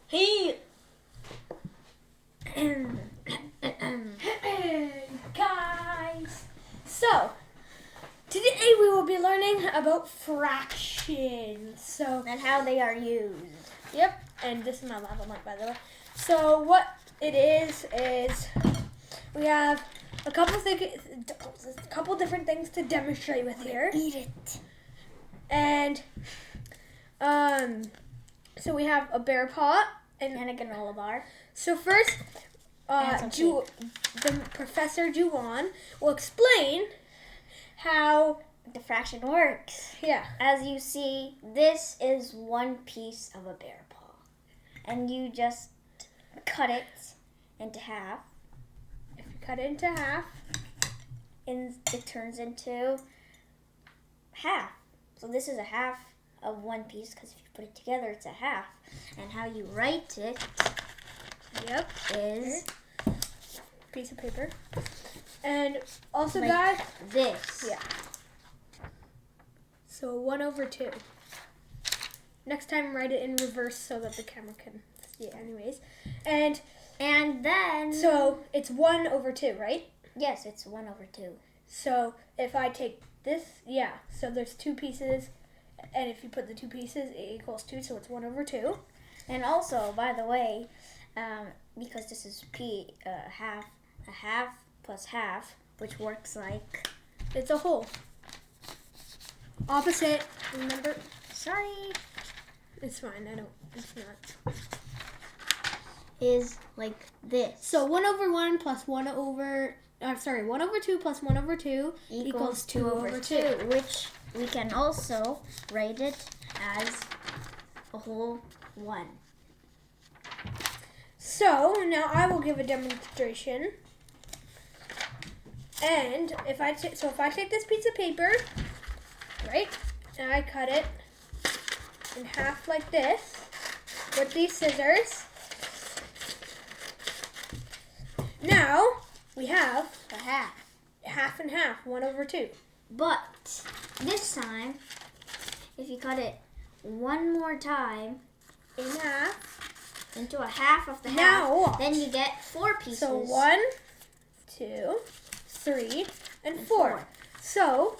Hey guys! So, today we will be learning about fractions. and how they are used. Yep, and this is my lava mic, by the way. So, what it is we have a couple different things to demonstrate with here. Eat it. And, so we have a bear pot And a granola bar. So first, the Professor Juwan will explain how the fraction works. Yeah. As you see, this is one piece of a bear paw. And you just cut it into half. If you cut it into half, and it turns into half. So this is a half of one piece, because if you put it together, it's a half. And how you write it, is piece of paper. And also, like guys, this. Yeah. So 1/2. Next time, write it in reverse so that the camera can see it anyways. And then... So it's 1/2, right? Yes, it's 1/2. So if I take this, so there's two pieces. And if you put the two pieces, it equals 2, so it's 1/2. And also, by the way, because this is a half plus half, which works like... It's a whole. Opposite, remember? Sorry. It's fine, it's not. Is like this. So 1/1 plus 1/2 plus 1/2 equals 2/2. Which we can also write it as a whole 1. So now I will give a demonstration. And if I take this piece of paper, right, and I cut it in half like this with these scissors. Now we have The half. Half and half, 1/2. But this time, if you cut it one more time In half. into a half of the Now half, then you get 4 pieces. So 1, 2, 3, and 4. So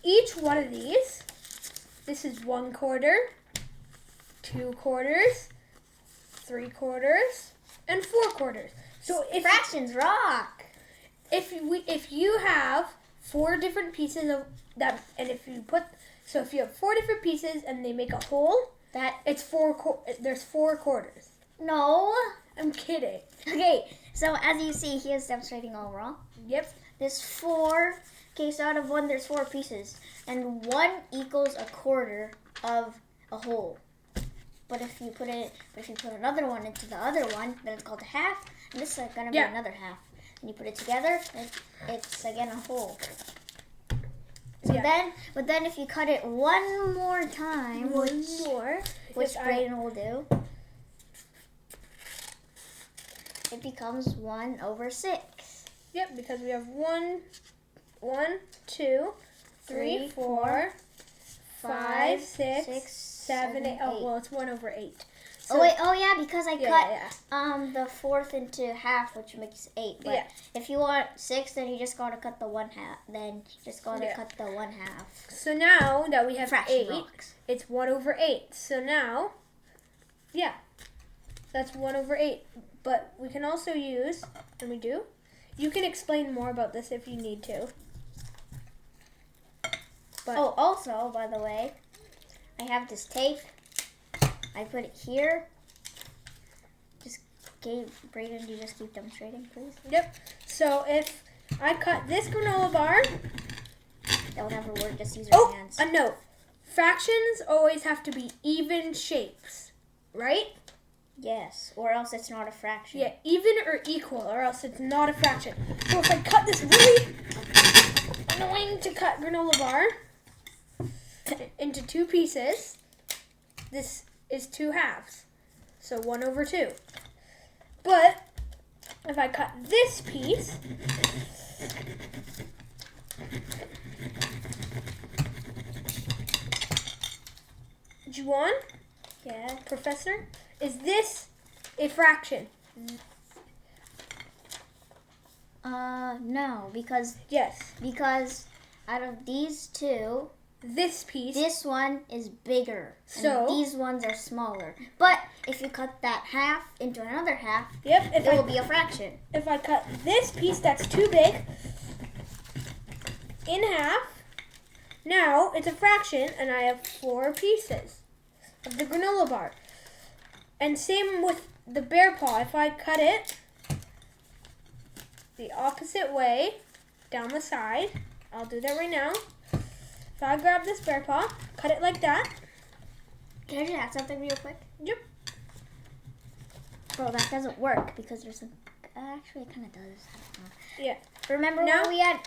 each one of these, this is 1/4, 2/4, 3/4, and 4/4. So if fractions rock. If you have 4 different pieces of that, and if you have 4 different pieces and they make a whole, it's 4. There's 4 quarters. No. I'm kidding. Okay, so as you see, he is demonstrating all wrong. Yep. There's 4. Okay, so out of 1, there's 4 pieces, and 1 equals a quarter of a whole. But if you put another one into the other one, then it's called a half, and this is gonna be another half. And you put it together, it's again a whole. So but then if you cut it one more time, which Brayden will do, it becomes 1/6. Yep, because we have 1, 2, 3, 4, 5, 6, 7, 8. Oh, well, it's 1/8. So, because I cut the 4th into half, which makes 8. But if you want 6, then you just gotta cut the 1/2. Then you just gotta cut the 1/2. So now that we have Fraction 8, rocks. it's 1/8. So now, that's 1/8. But we can also use, and we do. You can explain more about this if you need to. But also, by the way, I have this tape. I put it here. Brayden, you just keep demonstrating, please? Yep. So if I cut this granola bar. That would never work, just use your hands. A note. Fractions always have to be even shapes, right? Yes, or else it's not a fraction. Yeah, even or equal, or else it's not a fraction. So if I cut this really annoying to cut granola bar into 2 pieces, this is 2 halves. So 1/2. But if I cut this piece, Juwan, Yeah. Professor, is this a fraction? No, because Yes. out of these two, This piece. this one is bigger. So? And these ones are smaller. But if you cut that half into another half, Yep. it will be a fraction. If I cut this piece that's too big in half, now it's a fraction, and I have 4 pieces of the granola bar. And same with the bear paw. If I cut it the opposite way, down the side, I'll do that right now. If I grab this bear paw, cut it like that. Can I just add something real quick? Yep. Bro, that doesn't work because there's actually it kind of does. I don't know. Yeah. Remember Now- when we had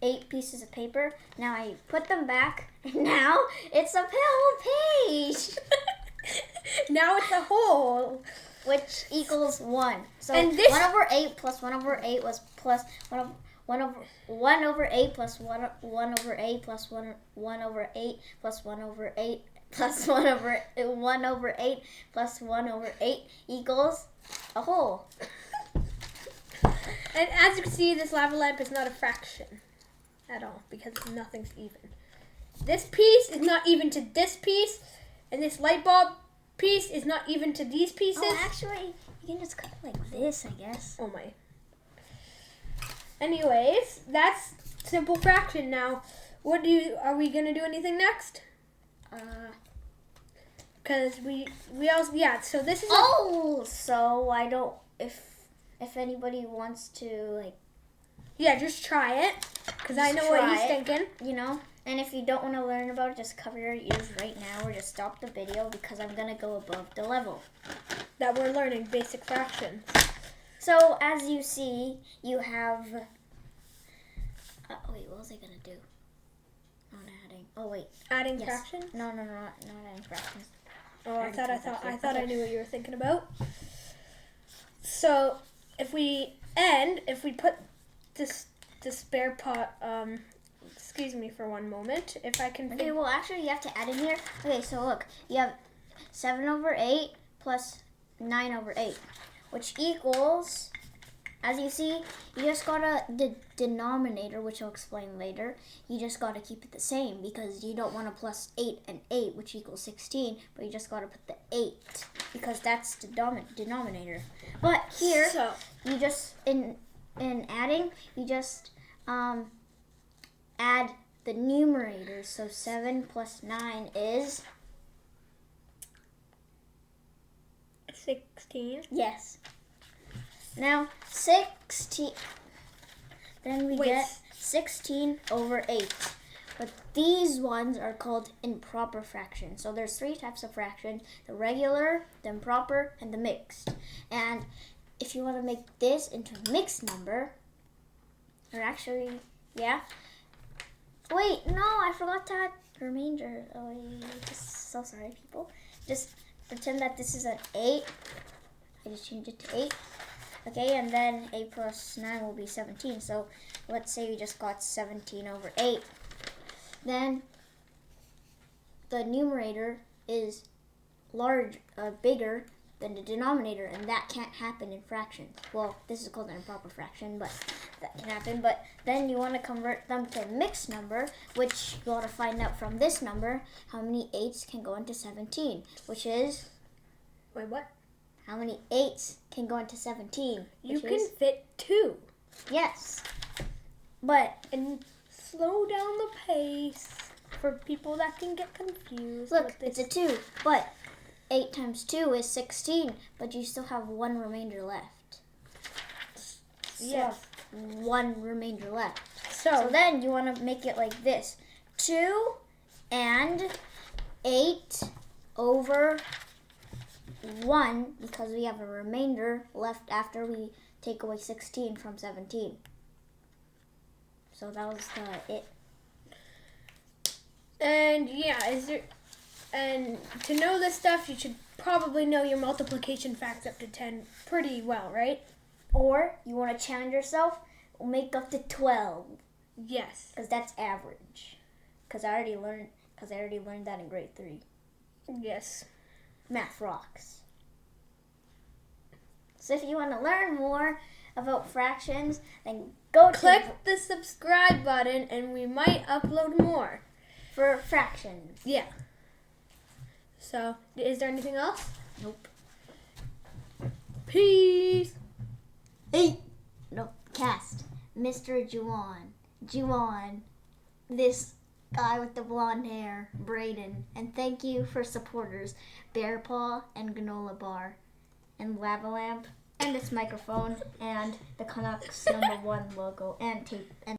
eight pieces of paper? Now I put them back, and now it's a whole page, Now it's a whole. which equals 1. So And this- 1 over 8 plus 1 over 8 was plus 1 over 8 plus 1 over 8 plus 1 over 8 plus 1 over 8 plus 1 over 8 plus 1 over 8 equals a whole. And as you can see, this lava lamp is not a fraction at all because nothing's even. This piece is not even to this piece, and this light bulb piece is not even to these pieces. Oh, actually, you can just cut it like this, I guess. Oh my. Anyways, that's simple fraction. Now, are we gonna do anything next? Because we also, yeah, so this is So I don't, if anybody wants to, like, yeah, just try it, because I know what try he's it. thinking. you know, and if you don't want to learn about it, just cover your ears right now or just stop the video because I'm going to go above the level. That we're learning basic fractions. So, as you see, you have, wait, what was I going to do? Not adding, Adding yes. fractions? No, not adding fractions. Oh, I Adding thought I knew what you were thinking about. So, if we put this spare pot, excuse me for one moment, if I can. Okay, well, actually, you have to add in here. Okay, so look, you have 7 over 8 plus 9 over 8, which equals, as you see, you just gotta, the denominator, which I'll explain later, you just gotta keep it the same because you don't want to plus 8 and 8, which equals 16, but you just gotta put the 8 because that's the denominator. But here, So, you just, in adding, you just add the numerators. So 7 plus 9 is? 16. Yes. Now, 16. Then we get 16 over 8. But these ones are called improper fractions. So there's 3 types of fractions: the regular, the improper, and the mixed. And if you want to make this into a mixed number, or actually, yeah. Wait, no, I forgot to add the remainder. Oh, so sorry, people. Just pretend that this is an 8. I just changed it to 8. Okay, and then 8 plus 9 will be 17. So let's say we just got 17 over 8. Then the numerator is bigger than the denominator, and that can't happen in fractions. Well, this is called an improper fraction, but that can happen. But then you want to convert them to a mixed number, which you want to find out from this number how many 8s can go into 17, which is... Wait, what? How many 8s can go into 17? You can fit 2. Yes. But And slow down the pace for people that can get confused. look, with this. it's a 2. But 8 times 2 is 16. But you still have 1 remainder left. Yes. 1 remainder left. So So then you want to make it like this. 2 and 8 over 1, because we have a remainder left after we take away 16 from 17. So that was it. and yeah, and to know this stuff, you should probably know your multiplication facts up to 10 pretty well, right? Or you want to challenge yourself, make up to 12, Yes. because that's average. Because I already learned that in grade 3. Yes. Math rocks. So if you want to learn more about fractions, then go Click the subscribe button and we might upload more. for fractions. Yeah. So, is there anything else? Nope. Peace. Cast. Mr. Juwan. This guy with the blonde hair, Brayden. And thank you for supporters, Bear Paw and Granola Bar, and Lava Lamp, and this microphone, and the Canucks #1 logo, and tape. And